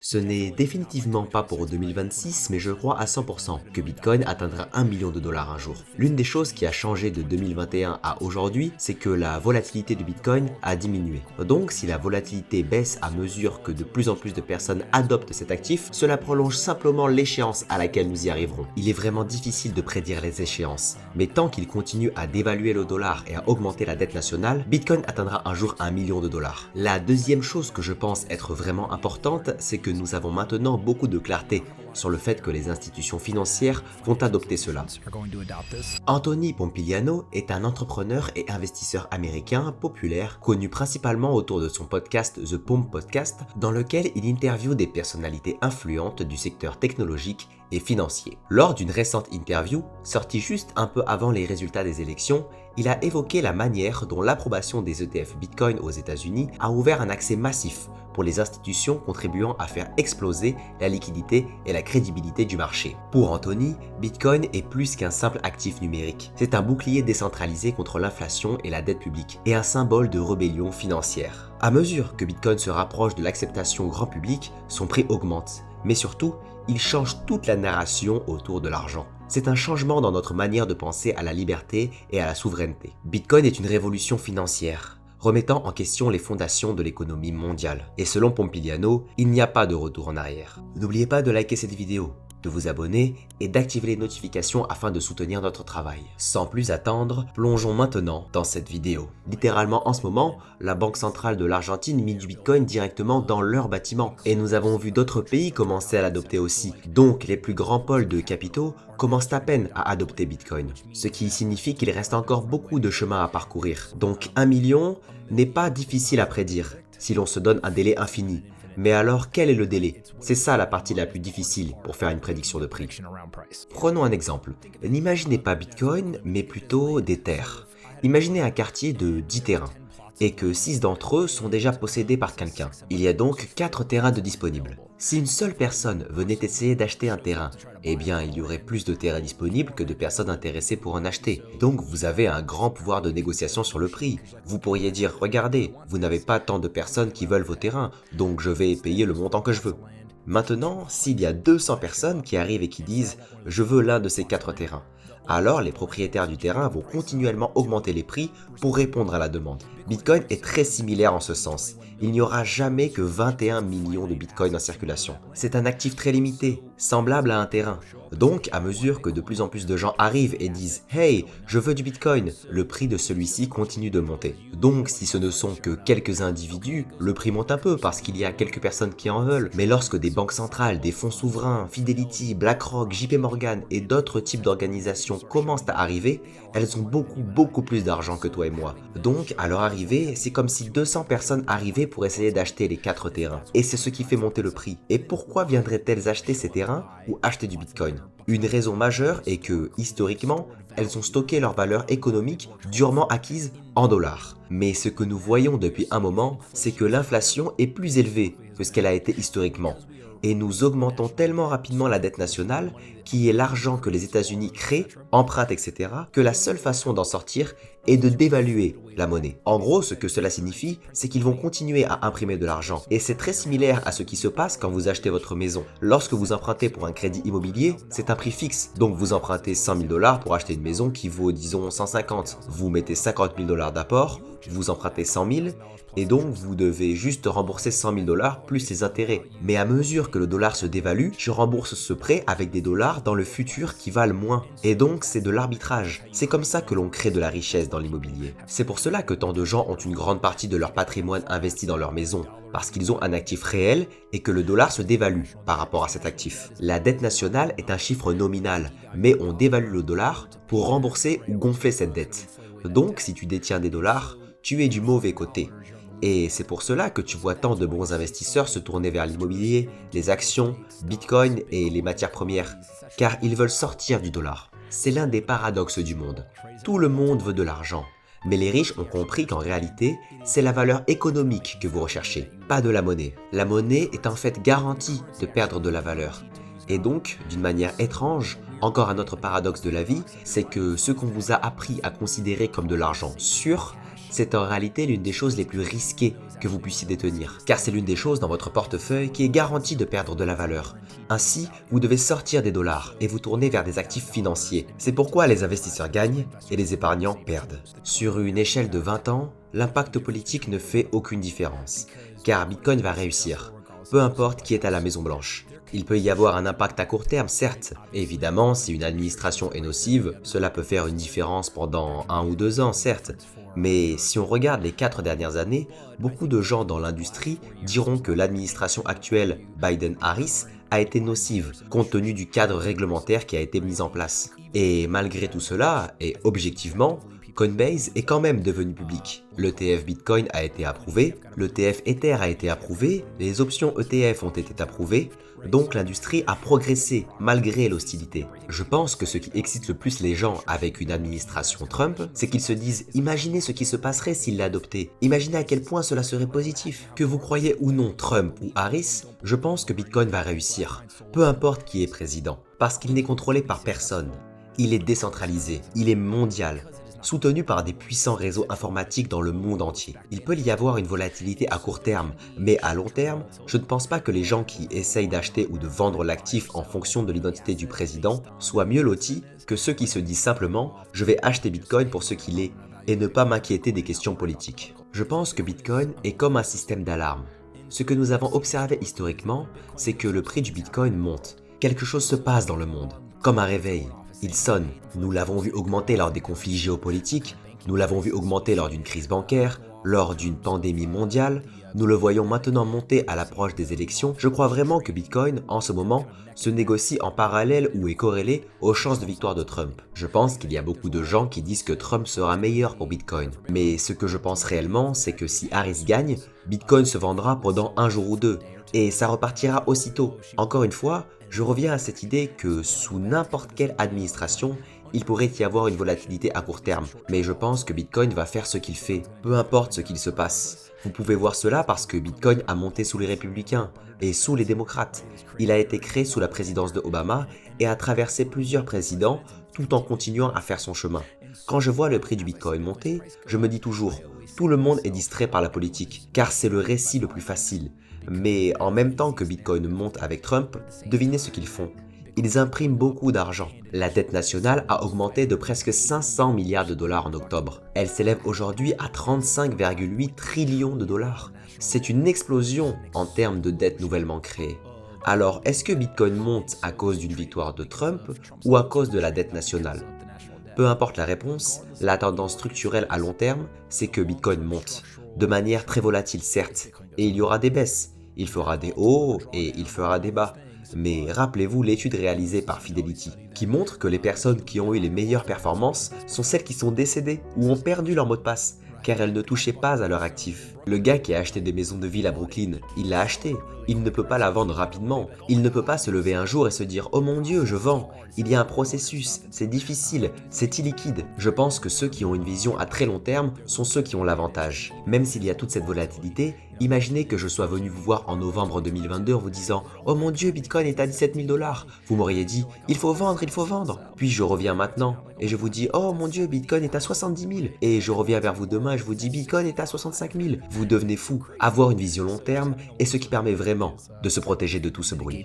Ce n'est définitivement pas pour 2026, mais je crois à 100% que Bitcoin atteindra 1 million de dollars un jour. L'une des choses qui a changé de 2021 à aujourd'hui, c'est que la volatilité du Bitcoin a diminué. Donc si la volatilité baisse à mesure que de plus en plus de personnes adoptent cet actif, cela prolonge simplement l'échéance à laquelle nous y arriverons. Il est vraiment difficile de prédire les échéances, mais tant qu'il continue à dévaluer le dollar et à augmenter la dette nationale, Bitcoin atteindra un jour 1 million de dollars. La deuxième chose que je pense être vraiment importante, c'est que nous avons maintenant beaucoup de clarté sur le fait que les institutions financières vont adopter cela. Anthony Pompliano est un entrepreneur et investisseur américain populaire, connu principalement autour de son podcast The Pomp Podcast, dans lequel il interviewe des personnalités influentes du secteur technologique et financier. Lors d'une récente interview, sortie juste un peu avant les résultats des élections, il a évoqué la manière dont l'approbation des ETF Bitcoin aux États-Unis a ouvert un accès massif pour les institutions contribuant à faire exploser la liquidité et la crédibilité du marché. Pour Anthony, Bitcoin est plus qu'un simple actif numérique. C'est un bouclier décentralisé contre l'inflation et la dette publique, et un symbole de rébellion financière. À mesure que Bitcoin se rapproche de l'acceptation grand public, son prix augmente, mais surtout, il change toute la narration autour de l'argent. C'est un changement dans notre manière de penser à la liberté et à la souveraineté. Bitcoin est une révolution financière, remettant en question les fondations de l'économie mondiale. Et selon Pompliano, il n'y a pas de retour en arrière. N'oubliez pas de liker cette vidéo, de vous abonner et d'activer les notifications afin de soutenir notre travail. Sans plus attendre, plongeons maintenant dans cette vidéo. Littéralement en ce moment, la Banque centrale de l'Argentine met du Bitcoin directement dans leur bâtiment. Et nous avons vu d'autres pays commencer à l'adopter aussi. Donc les plus grands pôles de capitaux commencent à peine à adopter Bitcoin. Ce qui signifie qu'il reste encore beaucoup de chemin à parcourir. Donc 1 million n'est pas difficile à prédire si l'on se donne un délai infini. Mais alors, quel est le délai? C'est ça la partie la plus difficile pour faire une prédiction de prix. Prenons un exemple. N'imaginez pas Bitcoin, mais plutôt des terres. Imaginez un quartier de 10 terrains, et que 6 d'entre eux sont déjà possédés par quelqu'un. Il y a donc 4 terrains de disponibles. Si une seule personne venait essayer d'acheter un terrain, eh bien il y aurait plus de terrains disponibles que de personnes intéressées pour en acheter. Donc vous avez un grand pouvoir de négociation sur le prix. Vous pourriez dire, regardez, vous n'avez pas tant de personnes qui veulent vos terrains, donc je vais payer le montant que je veux. Maintenant, s'il y a 200 personnes qui arrivent et qui disent « je veux l'un de ces 4 terrains », alors les propriétaires du terrain vont continuellement augmenter les prix pour répondre à la demande. Bitcoin est très similaire en ce sens. Il n'y aura jamais que 21 millions de Bitcoin en circulation. C'est un actif très limité, semblable à un terrain. Donc, à mesure que de plus en plus de gens arrivent et disent « Hey, je veux du Bitcoin », le prix de celui-ci continue de monter. Donc, si ce ne sont que quelques individus, le prix monte un peu parce qu'il y a quelques personnes qui en veulent. Mais lorsque des banques centrales, des fonds souverains, Fidelity, BlackRock, JP Morgan et d'autres types d'organisations commencent à arriver, elles ont beaucoup plus d'argent que toi et moi. Donc, à leur arrivée, c'est comme si 200 personnes arrivaient pour essayer d'acheter les 4 terrains. Et c'est ce qui fait monter le prix. Et pourquoi viendraient-elles acheter ces terrains ou acheter du Bitcoin? Une raison majeure est que, historiquement, elles ont stocké leur valeur économique durement acquise en dollars. Mais ce que nous voyons depuis un moment, c'est que l'inflation est plus élevée que ce qu'elle a été historiquement. Et nous augmentons tellement rapidement la dette nationale, qui est l'argent que les États-Unis créent, empruntent, etc., que la seule façon d'en sortir est de dévaluer la monnaie. En gros, ce que cela signifie, c'est qu'ils vont continuer à imprimer de l'argent. Et c'est très similaire à ce qui se passe quand vous achetez votre maison. Lorsque vous empruntez pour un crédit immobilier, c'est un prix fixe. Donc vous empruntez 100 000 dollars pour acheter une maison qui vaut, disons, 150. Vous mettez 50 000 dollars d'apport, vous empruntez 100 000, et donc vous devez juste rembourser 100 000 dollars plus les intérêts. Mais à mesure que le dollar se dévalue, je rembourse ce prêt avec des dollars dans le futur qui valent moins. Et donc c'est de l'arbitrage. C'est comme ça que l'on crée de la richesse dans l'immobilier. C'est pour cela que tant de gens ont une grande partie de leur patrimoine investi dans leur maison, parce qu'ils ont un actif réel et que le dollar se dévalue par rapport à cet actif. La dette nationale est un chiffre nominal, mais on dévalue le dollar pour rembourser ou gonfler cette dette. Donc si tu détiens des dollars, tu es du mauvais côté. Et c'est pour cela que tu vois tant de bons investisseurs se tourner vers l'immobilier, les actions, Bitcoin et les matières premières, car ils veulent sortir du dollar. C'est l'un des paradoxes du monde. Tout le monde veut de l'argent, mais les riches ont compris qu'en réalité, c'est la valeur économique que vous recherchez, pas de la monnaie. La monnaie est en fait garantie de perdre de la valeur. Et donc, d'une manière étrange, encore un autre paradoxe de la vie, c'est que ce qu'on vous a appris à considérer comme de l'argent sûr, c'est en réalité l'une des choses les plus risquées que vous puissiez détenir, car c'est l'une des choses dans votre portefeuille qui est garantie de perdre de la valeur. Ainsi, vous devez sortir des dollars et vous tourner vers des actifs financiers. C'est pourquoi les investisseurs gagnent et les épargnants perdent. Sur une échelle de 20 ans, l'impact politique ne fait aucune différence, car Bitcoin va réussir, peu importe qui est à la Maison Blanche. Il peut y avoir un impact à court terme, certes. Évidemment, si une administration est nocive, cela peut faire une différence pendant 1 ou 2 ans, certes. Mais si on regarde les 4 dernières années, beaucoup de gens dans l'industrie diront que l'administration actuelle Biden-Harris a été nocive, compte tenu du cadre réglementaire qui a été mis en place. Et malgré tout cela, et objectivement, Coinbase est quand même devenu public. L'ETF Bitcoin a été approuvé, l'ETF Ether a été approuvé, les options ETF ont été approuvées, donc l'industrie a progressé malgré l'hostilité. Je pense que ce qui excite le plus les gens avec une administration Trump, c'est qu'ils se disent « Imaginez ce qui se passerait s'il l'adoptait, imaginez à quel point cela serait positif ». Que vous croyez ou non Trump ou Harris, je pense que Bitcoin va réussir, peu importe qui est président, parce qu'il n'est contrôlé par personne. Il est décentralisé, il est mondial, soutenu par des puissants réseaux informatiques dans le monde entier. Il peut y avoir une volatilité à court terme, mais à long terme, je ne pense pas que les gens qui essayent d'acheter ou de vendre l'actif en fonction de l'identité du président soient mieux lotis que ceux qui se disent simplement « je vais acheter Bitcoin pour ce qu'il est » et ne pas m'inquiéter des questions politiques. Je pense que Bitcoin est comme un système d'alarme. Ce que nous avons observé historiquement, c'est que le prix du Bitcoin monte. Quelque chose se passe dans le monde, comme un réveil. Il sonne. Nous l'avons vu augmenter lors des conflits géopolitiques, nous l'avons vu augmenter lors d'une crise bancaire, lors d'une pandémie mondiale, nous le voyons maintenant monter à l'approche des élections. Je crois vraiment que Bitcoin, en ce moment, se négocie en parallèle ou est corrélé aux chances de victoire de Trump. Je pense qu'il y a beaucoup de gens qui disent que Trump sera meilleur pour Bitcoin. Mais ce que je pense réellement, c'est que si Harris gagne, Bitcoin se vendra pendant 1 jour ou 2. Et ça repartira aussitôt. Encore une fois, je reviens à cette idée que sous n'importe quelle administration, il pourrait y avoir une volatilité à court terme. Mais je pense que Bitcoin va faire ce qu'il fait, peu importe ce qu'il se passe. Vous pouvez voir cela parce que Bitcoin a monté sous les républicains et sous les démocrates. Il a été créé sous la présidence de Obama et a traversé plusieurs présidents tout en continuant à faire son chemin. Quand je vois le prix du Bitcoin monter, je me dis toujours, tout le monde est distrait par la politique, car c'est le récit le plus facile. Mais en même temps que Bitcoin monte avec Trump, devinez ce qu'ils font. Ils impriment beaucoup d'argent. La dette nationale a augmenté de presque 500 milliards de dollars en octobre. Elle s'élève aujourd'hui à 35,8 trillions de dollars. C'est une explosion en termes de dette nouvellement créée. Alors, est-ce que Bitcoin monte à cause d'une victoire de Trump ou à cause de la dette nationale ? Peu importe la réponse, la tendance structurelle à long terme, c'est que Bitcoin monte. De manière très volatile certes, et il y aura des baisses, il fera des hauts et il fera des bas. Mais rappelez-vous l'étude réalisée par Fidelity, qui montre que les personnes qui ont eu les meilleures performances sont celles qui sont décédées ou ont perdu leur mot de passe, car elles ne touchaient pas à leur actif. Le gars qui a acheté des maisons de ville à Brooklyn, il l'a acheté, il ne peut pas la vendre rapidement, il ne peut pas se lever un jour et se dire « Oh mon Dieu, je vends !» Il y a un processus, c'est difficile, c'est illiquide. Je pense que ceux qui ont une vision à très long terme sont ceux qui ont l'avantage. Même s'il y a toute cette volatilité, imaginez que je sois venu vous voir en novembre 2022 en vous disant « Oh mon Dieu, Bitcoin est à 17 000 $. Vous m'auriez dit « Il faut vendre, il faut vendre !» Puis je reviens maintenant et je vous dis « Oh mon Dieu, Bitcoin est à 70 000 !» Et je reviens vers vous demain et je vous dis « Bitcoin est à 65 000 !» Vous devenez fou. Avoir une vision long terme est ce qui permet vraiment de se protéger de tout ce bruit.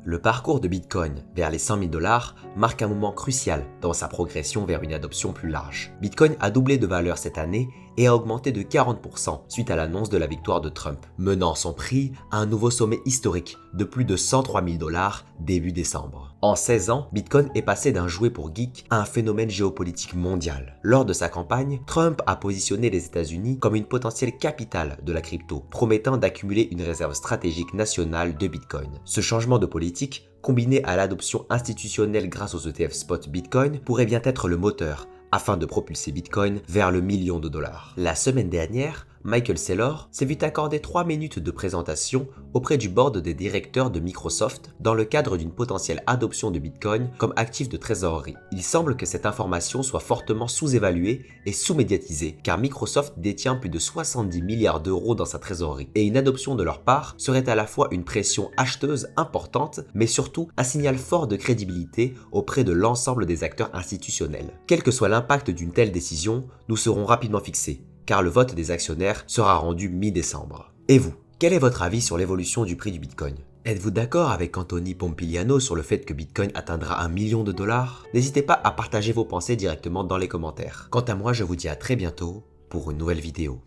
Le parcours de Bitcoin vers les 100 000 $ marque un moment crucial dans sa progression vers une adoption plus large. Bitcoin a doublé de valeur cette année et a augmenté de 40% suite à l'annonce de la victoire de Trump, menant son prix à un nouveau sommet historique de plus de 103 000 $ début décembre. En 16 ans, Bitcoin est passé d'un jouet pour geeks à un phénomène géopolitique mondial. Lors de sa campagne, Trump a positionné les États-Unis comme une potentielle capitale de la crypto, promettant d'accumuler une réserve stratégique nationale de Bitcoin. Ce changement de politique, combiné à l'adoption institutionnelle grâce aux ETF spot Bitcoin, pourrait bien être le moteur afin de propulser Bitcoin vers le million de dollars. La semaine dernière, Michael Saylor s'est vu accorder 3 minutes de présentation auprès du board des directeurs de Microsoft dans le cadre d'une potentielle adoption de Bitcoin comme actif de trésorerie. Il semble que cette information soit fortement sous-évaluée et sous-médiatisée car Microsoft détient plus de 70 milliards d'euros dans sa trésorerie et une adoption de leur part serait à la fois une pression acheteuse importante mais surtout un signal fort de crédibilité auprès de l'ensemble des acteurs institutionnels. Quel que soit l'impact d'une telle décision, nous serons rapidement fixés car le vote des actionnaires sera rendu mi-décembre. Et vous, quel est votre avis sur l'évolution du prix du Bitcoin? Êtes-vous d'accord avec Anthony Pompliano sur le fait que Bitcoin atteindra 1 million de dollars? N'hésitez pas à partager vos pensées directement dans les commentaires. Quant à moi, je vous dis à très bientôt pour une nouvelle vidéo.